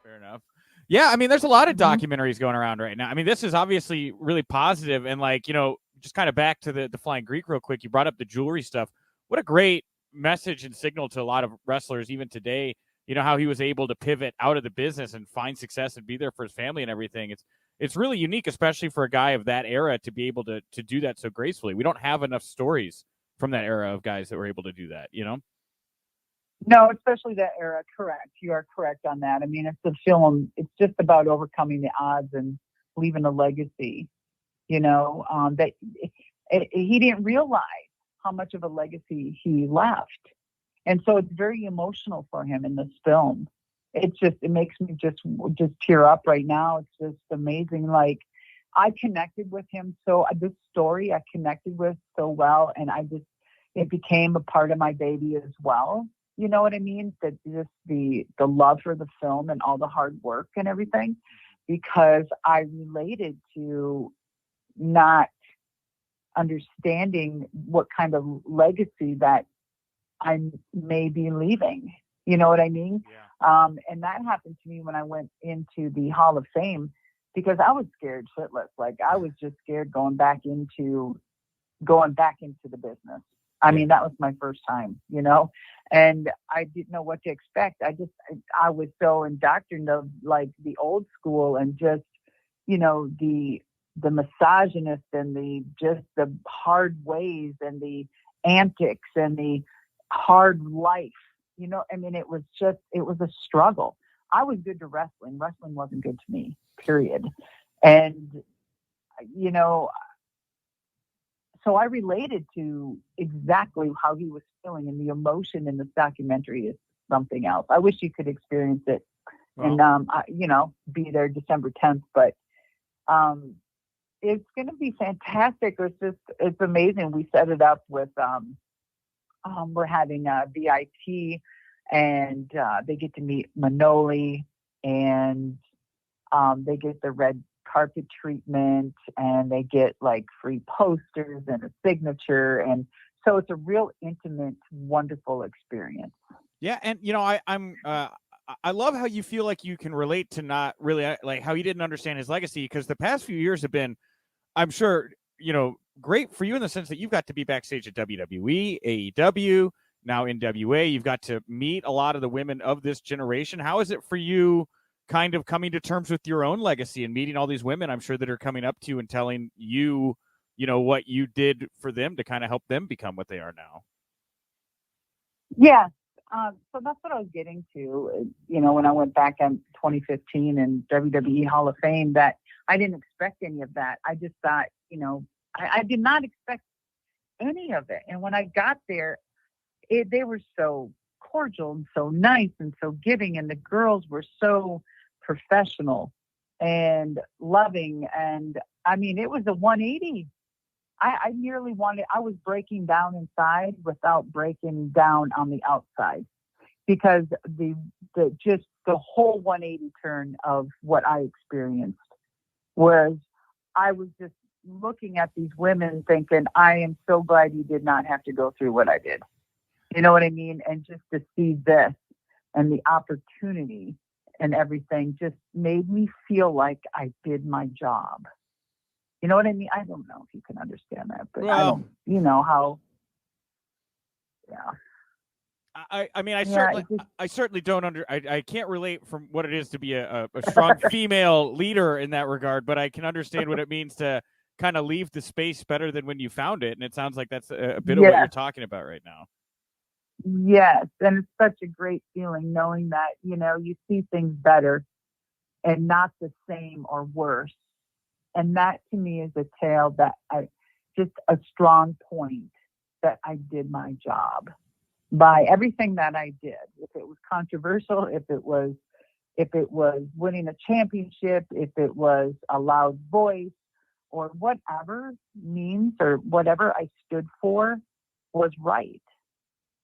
Fair enough. Yeah, I mean, there's a lot of documentaries going around right now. I mean, this is obviously really positive, and like, just kind of back to the Flying Greek real quick. You brought up the jewelry stuff. What a great message and signal to a lot of wrestlers even today. How he was able to pivot out of the business and find success and be there for his family and everything. It's really unique, especially for a guy of that era to be able to do that so gracefully. We don't have enough stories from that era of guys that were able to do that. No, especially that era. Correct. You are correct on that. I mean, it's a film. It's just about overcoming the odds and leaving a legacy. That he didn't realize how much of a legacy he left, and so it's very emotional for him in this film. It makes me just tear up right now. It's just amazing. Like, I connected with him this story I connected with so well, and it became a part of my baby as well. You know what I mean? That just the love for the film and all the hard work and everything, because I related to not understanding what kind of legacy that I may be leaving. You know what I mean? Yeah. And that happened to me when I went into the Hall of Fame, because I was scared shitless. Like, I was just scared going back into the business. I mean, that was my first time, and I didn't know what to expect. I was so indoctrinated of like the old school and just, the misogynist and the hard ways and the antics and the hard life. I mean, it was a struggle. I was good to wrestling. Wrestling wasn't good to me, period. And, so I related to exactly how he was feeling, and the emotion in this documentary is something else. I wish you could experience it and, be there December 10th, but it's going to be fantastic. It's amazing. We set it up with, we're having a VIT, and they get to meet Manoli, and they get the red carpet treatment, and they get like free posters and a signature, and so it's a real intimate, wonderful experience. Yeah, and I love how you feel like you can relate to not really like how you didn't understand his legacy, because the past few years have been, I'm sure, great for you in the sense that you've got to be backstage at WWE, AEW, now NWA. You've got to meet a lot of the women of this generation. How is it for you kind of coming to terms with your own legacy and meeting all these women, I'm sure, that are coming up to you and telling you, what you did for them to kind of help them become what they are now? Yeah. So that's what I was getting to, when I went back in 2015 and WWE Hall of Fame, that I didn't expect any of that. I just thought, I did not expect any of it. And when I got there, they were so cordial and so nice and so giving, and the girls were so professional and loving, and I mean, it was a 180. I was breaking down inside without breaking down on the outside, because the whole 180 turn of what I experienced, whereas I was just looking at these women thinking, I am so glad you did not have to go through what I did. You know what I mean? And just to see this and the opportunity and everything just made me feel like I did my job. You know what I mean? I don't know if you can understand that, but I don't, how, yeah. I mean, I certainly don't I can't relate from what it is to be a strong female leader in that regard, but I can understand what it means to kind of leave the space better than when you found it. And it sounds like that's a bit of what you're talking about right now. Yes. And it's such a great feeling knowing that, you see things better and not the same or worse. And that to me is a tale that just a strong point that I did my job by everything that I did. If it was controversial, if it was winning a championship, if it was a loud voice, or whatever means or whatever I stood for was right.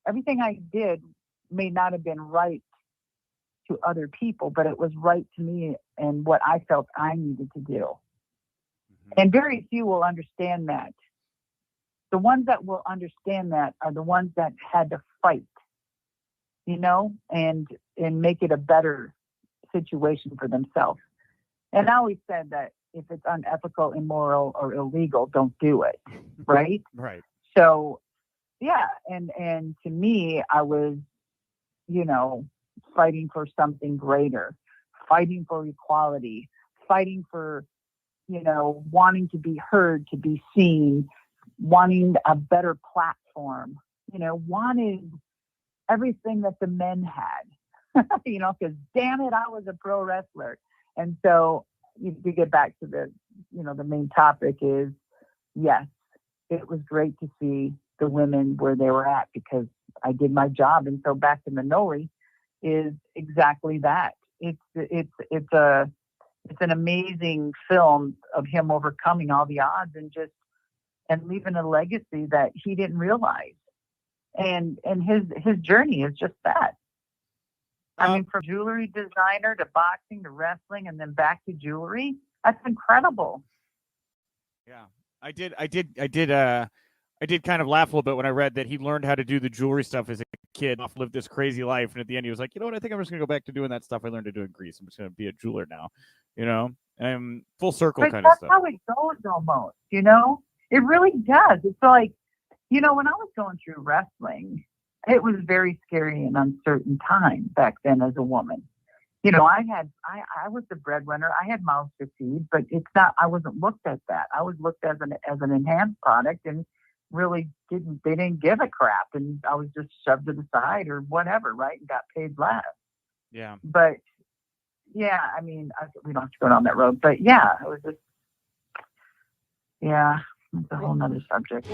Everything I did may not have been right to other people, but it was right to me and what I felt I needed to do. Mm-hmm. And very few will understand that. The ones that will understand that are the ones that had to fight and make it a better situation for themselves. And I always said that if it's unethical, immoral, or illegal, don't do it. Right? Right. So, yeah. And to me, I was, fighting for something greater, fighting for equality, fighting for, wanting to be heard, to be seen, wanting a better platform, wanted everything that the men had, because damn it, I was a pro wrestler. And so to get back to the main topic is, yes, it was great to see the women where they were at because I did my job. And so back to Manoli is exactly that. It's an amazing film of him overcoming all the odds and leaving a legacy that he didn't realize. And his journey is just that. I mean, from jewelry designer to boxing to wrestling and then back to jewelry, that's incredible. Yeah, I did kind of laugh a little bit when I read that he learned how to do the jewelry stuff as a kid, lived this crazy life, and at the end he was like, you know what, I think I'm just gonna go back to doing that stuff I learned to do in Greece. I'm just gonna be a jeweler now, and full circle but kind of stuff. That's how it goes almost, It really does. It's like, when I was going through wrestling, it was very scary and uncertain time back then as a woman. I was the breadwinner. I had mouths to feed, but I wasn't looked at that. I was looked as an enhanced product and really they didn't give a crap. And I was just shoved to the side or whatever, right? And got paid less. Yeah. But yeah, I mean, we don't have to go down that road, but yeah, it was just, yeah, it's a whole nother subject.